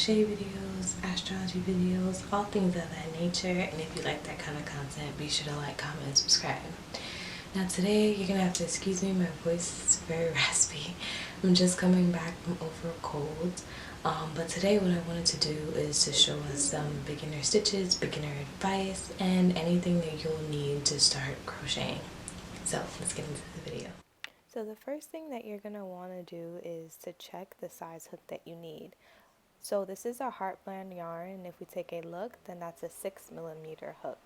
crochet videos, astrology videos, all things of that nature. And if you like that kind of content, be sure to like, comment, and subscribe. Now today, you're gonna have to excuse me, my voice is very raspy. I'm just coming back from over a cold. But today what I wanted to do is to show us some beginner stitches, beginner advice, and anything that you'll need to start crocheting. So let's get into the video. So the first thing that you're going to want to do is to check the size hook that you need. So this is a heartland yarn, and if we take a look, then that's a 6mm hook.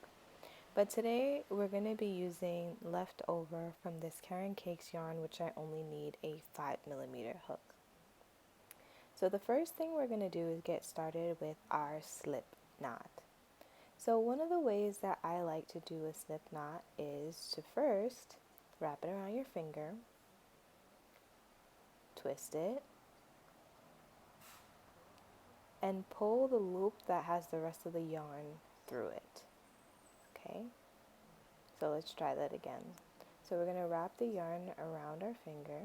But today we're going to be using leftover from this Karen Cakes yarn, which I only need a 5mm hook. So the first thing we're going to do is get started with our slip knot. So one of the ways that I like to do a slip knot is to first wrap it around your finger, twist it, and pull the loop that has the rest of the yarn through it. Okay, so let's try that again. So we're going to wrap the yarn around our finger,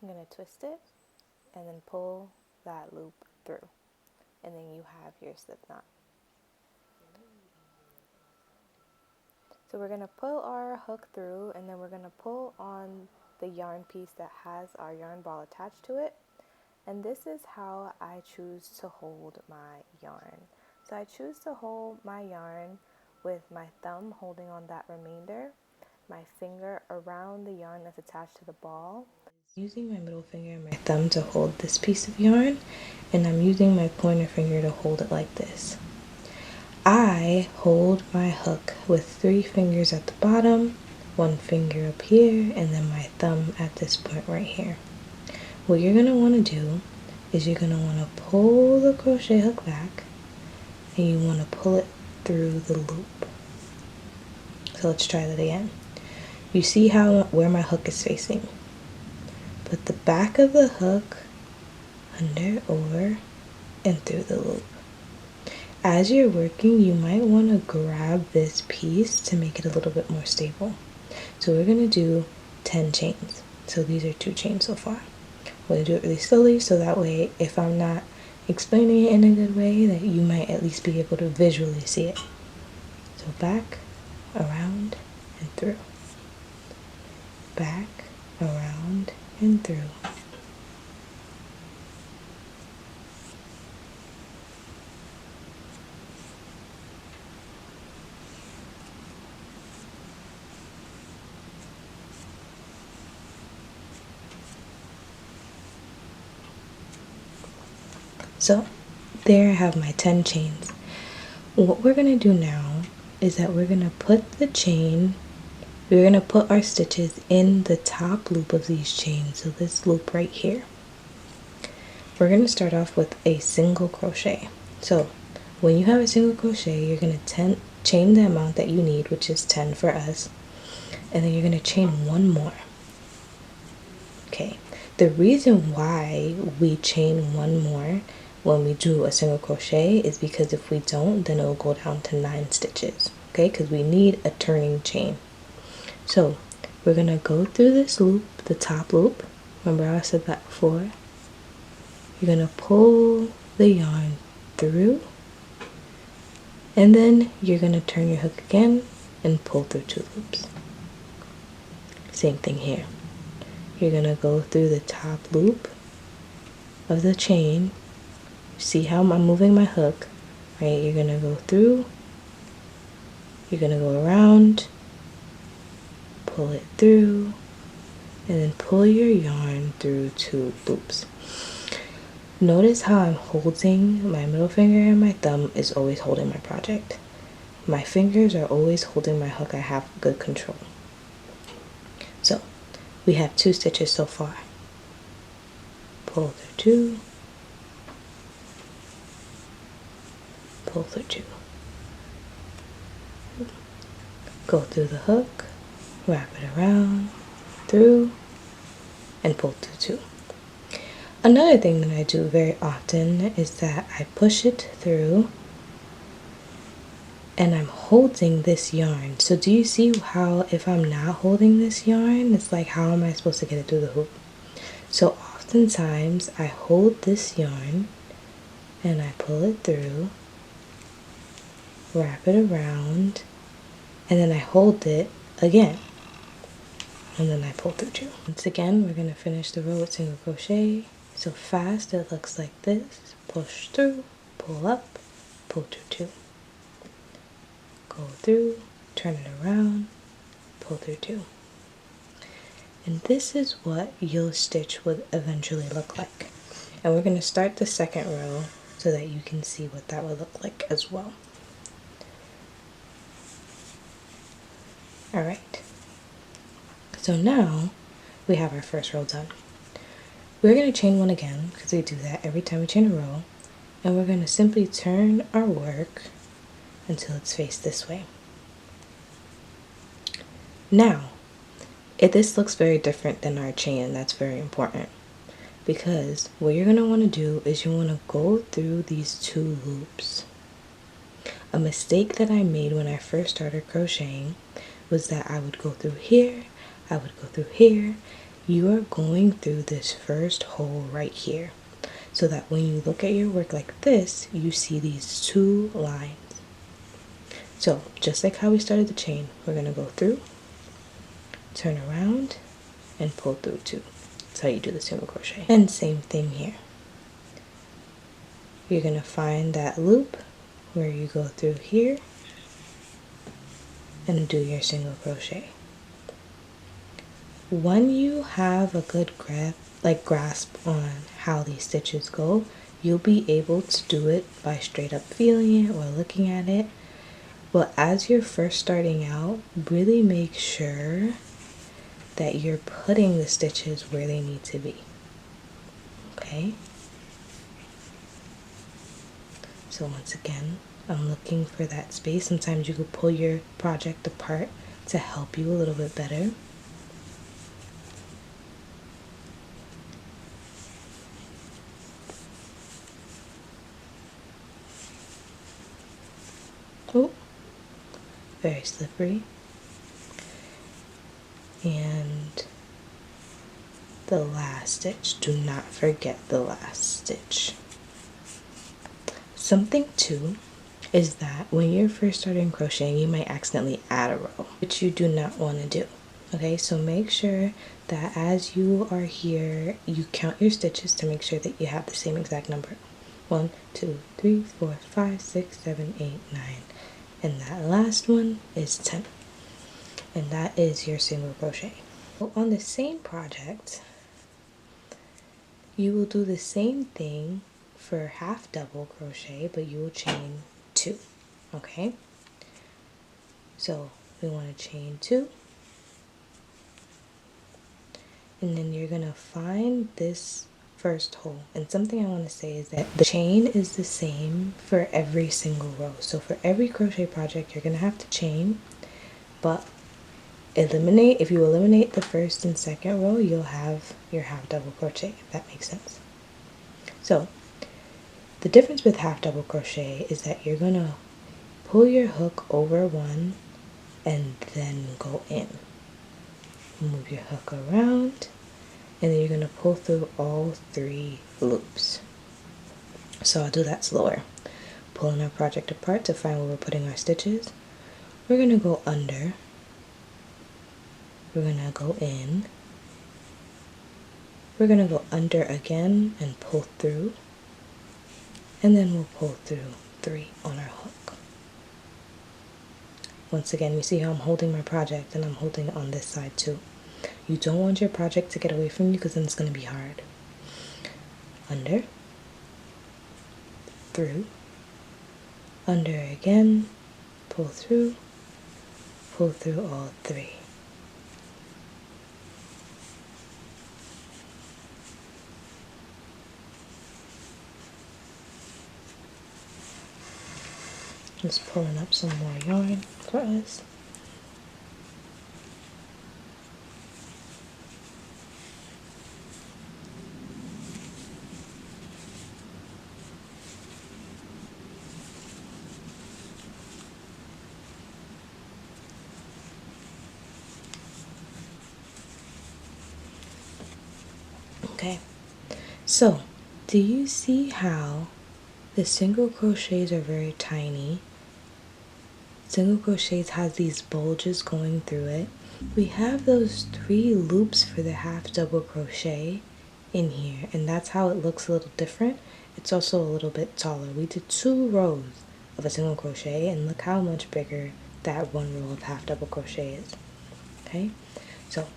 I'm going to twist it and then pull that loop through, and then you have your slip knot. So we're going to pull our hook through, and then we're going to pull on the yarn piece that has our yarn ball attached to it. And this is how I choose to hold my yarn. So I choose to hold my yarn with my thumb holding on that remainder, my finger around the yarn that's attached to the ball. Using my middle finger and my thumb to hold this piece of yarn, and I'm using my pointer finger to hold it like this. I hold my hook with 3 fingers at the bottom, 1 finger up here, and then my thumb at this point right here. What you're going to want to do is you're going to want to pull the crochet hook back, and you want to pull it through the loop. So let's try that again. You see where my hook is facing. Put the back of the hook under, over, and through the loop. As you're working, you might want to grab this piece to make it a little bit more stable. So we're going to do 10 chains. So these are 2 chains so far. We're going to do it really slowly, so that way if I'm not explaining it in a good way, that you might at least be able to visually see it. So back, around, and through. Back, around, and through. So there I have my 10 chains. What we're going to do now is that we're going to put our stitches in the top loop of these chains. So this loop right here. We're going to start off with a single crochet. So when you have a single crochet, you're going to chain the amount that you need, which is 10 for us. And then you're going to chain 1 more. Okay. The reason why we chain 1 more when we do a single crochet is because if we don't, then it'll go down to 9 stitches. Okay, because we need a turning chain. So we're gonna go through this loop, the top loop. Remember how I said that before? You're gonna pull the yarn through, and then you're gonna turn your hook again and pull through 2 loops. Same thing here. You're gonna go through the top loop of the chain. See how I'm moving my hook, right? You're gonna go through, you're gonna go around, pull it through, and then pull your yarn through 2 loops. Notice how I'm holding my middle finger, and my thumb is always holding my project. My fingers are always holding my hook. I have good control. So we have 2 stitches so far. Pull through 2, pull through 2. Go through the hook, wrap it around, through, and pull through 2. Another thing that I do very often is that I push it through and I'm holding this yarn. So do you see how if I'm not holding this yarn, it's like, how am I supposed to get it through the hoop? So oftentimes I hold this yarn and I pull it through, wrap it around, and then I hold it again, and then I pull through two. Once again, we're going to finish the row with single crochet. So fast, it looks like this. Push through, pull up, pull through two. Go through, turn it around, pull through two. And this is what your stitch would eventually look like. And we're going to start the second row so that you can see what that would look like as well. Alright, so now we have our first row done. We're going to chain one again because we do that every time we chain a row, and we're going to simply turn our work until it's faced this way. Now, if this looks very different than our chain, that's very important, because what you're going to want to do is you want to go through these two loops. A mistake that I made when I first started crocheting was that I would go through here, I would go through here. You are going through this first hole right here, so that when you look at your work like this, you see these two lines. So just like how we started the chain, we're going to go through, turn around, and pull through two. That's how you do the single crochet. And same thing here. You're going to find that loop where you go through here and do your single crochet. When you have a good grasp on how these stitches go, you'll be able to do it by straight up feeling it or looking at it. But as you're first starting out, really make sure that you're putting the stitches where they need to be. Okay? So once again, I'm looking for that space. Sometimes you could pull your project apart to help you a little bit better. Oh, very slippery. And the last stitch. Do not forget the last stitch. Something too is that when you're first starting crocheting, you might accidentally add a row, which you do not want to do. Okay, so make sure that as you are here, you count your stitches to make sure that you have the same exact number. 1, 2, 3, 4, 5, 6, 7, 8, 9. And that last one is 10. And that is your single crochet. So on the same project, you will do the same thing for half double crochet, but you will chain 2. Okay? So we want to chain 2. And then you're going to find this first hole. And something I want to say is that the chain is the same for every single row. So for every crochet project, you're going to have to chain, but if you eliminate the first and second row, you'll have your half double crochet, if that makes sense. So the difference with half double crochet is that you're going to pull your hook over one and then go in. Move your hook around, and then you're going to pull through all 3 loops. So I'll do that slower. Pulling our project apart to find where we're putting our stitches. We're going to go under. We're going to go in. We're going to go under again and pull through. And then we'll pull through 3 on our hook. Once again, you see how I'm holding my project, and I'm holding it on this side too. You don't want your project to get away from you because then it's going to be hard. Under, through, under again, pull through all 3. Just pulling up some more yarn for us. Okay, so do you see how the single crochets are very tiny? Single crochets has these bulges going through it. We have those 3 loops for the half double crochet in here, and that's how it looks a little different. It's also a little bit taller. We did 2 rows of a single crochet, and look how much bigger that 1 row of half double crochet is. Okay, so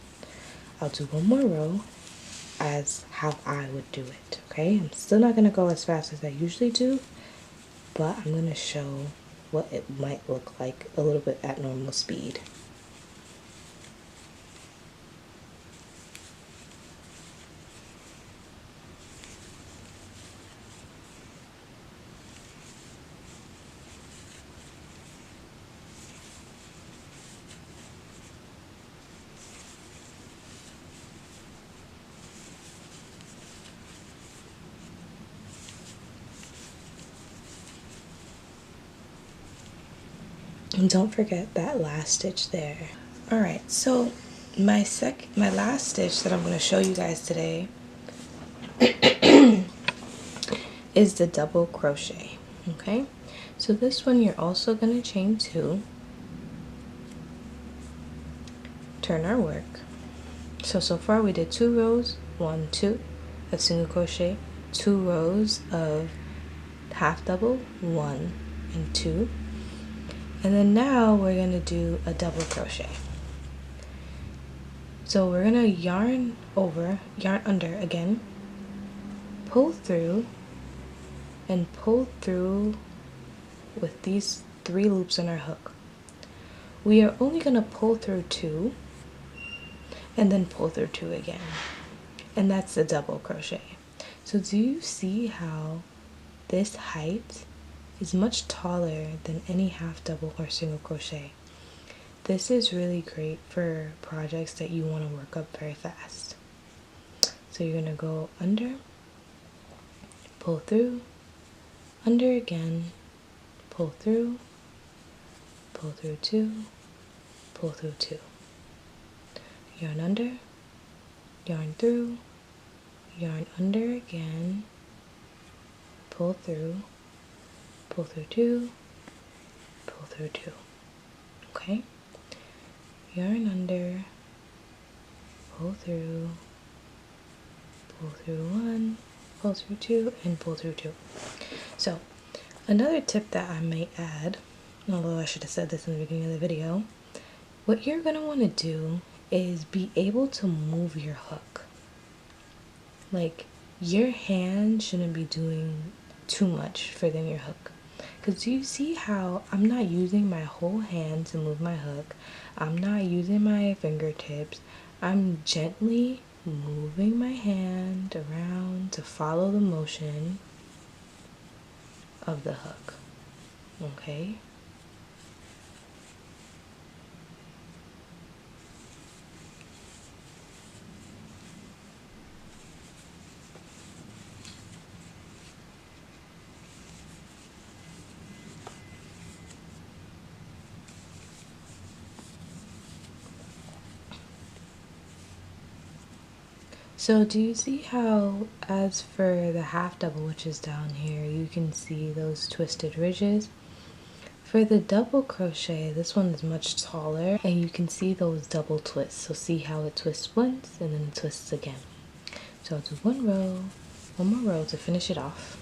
I'll do 1 more row as how I would do it. Okay, I'm still not gonna go as fast as I usually do, but I'm gonna show what it might look like a little bit at normal speed. And don't forget that last stitch there. All right, so my last stitch that I'm going to show you guys today is the double crochet. Okay, so this one you're also going to chain 2, turn our work. So far we did 2 rows, 1, 2 of single crochet, 2 rows of half double, 1 and 2, and then now we're going to do a double crochet. So we're going to yarn under again, pull through, and pull through with these 3 loops on our hook. We are only going to pull through 2 and then pull through 2 again, and that's the double crochet. So do you see how this height is much taller than any half double or single crochet? This is really great for projects that you want to work up very fast. So you're going to go under, pull through, under again, pull through 2, pull through 2, yarn under, yarn through, yarn under again, pull through 2, pull through 2. Okay, yarn under, pull through 1, pull through 2, and pull through 2. So another tip that I might add, although I should have said this in the beginning of the video, what you're going to want to do is be able to move your hook. Like, your hand shouldn't be doing too much further than your hook. Because you see how I'm not using my whole hand to move my hook. I'm not using my fingertips. I'm gently moving my hand around to follow the motion of the hook. Okay? So do you see how, as for the half double, which is down here, you can see those twisted ridges? For the double crochet, this one is much taller, and you can see those double twists. So see how it twists once and then it twists again. So I'll do one more row to finish it off.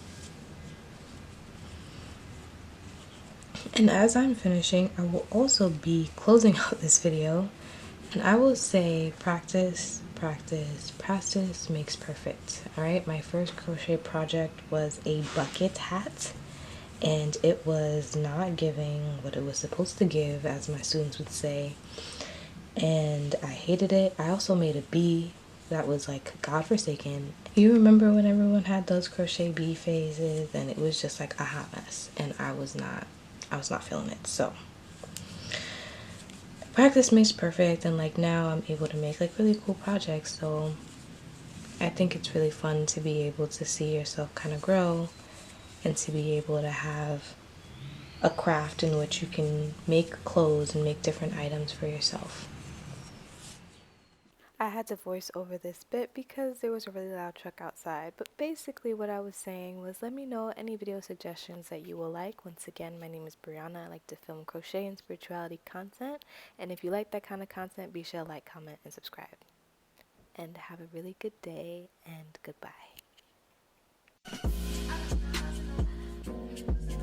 And as I'm finishing, I will also be closing out this video, and I will say practice, practice, practice makes perfect. All right, my first crochet project was a bucket hat, and it was not giving what it was supposed to give, as my students would say, and I hated it. I also made a bee that was like godforsaken. You remember when everyone had those crochet bee phases, and it was just like a hot mess, and I was not feeling it. So practice makes perfect, and like now I'm able to make like really cool projects. So I think it's really fun to be able to see yourself kind of grow, and to be able to have a craft in which you can make clothes and make different items for yourself. I had to voice over this bit because there was a really loud truck outside, but basically what I was saying was let me know any video suggestions that you will like. Once again, my name is Brianna. I like to film crochet and spirituality content, and if you like that kind of content, be sure to like, comment, and subscribe. And have a really good day, and goodbye.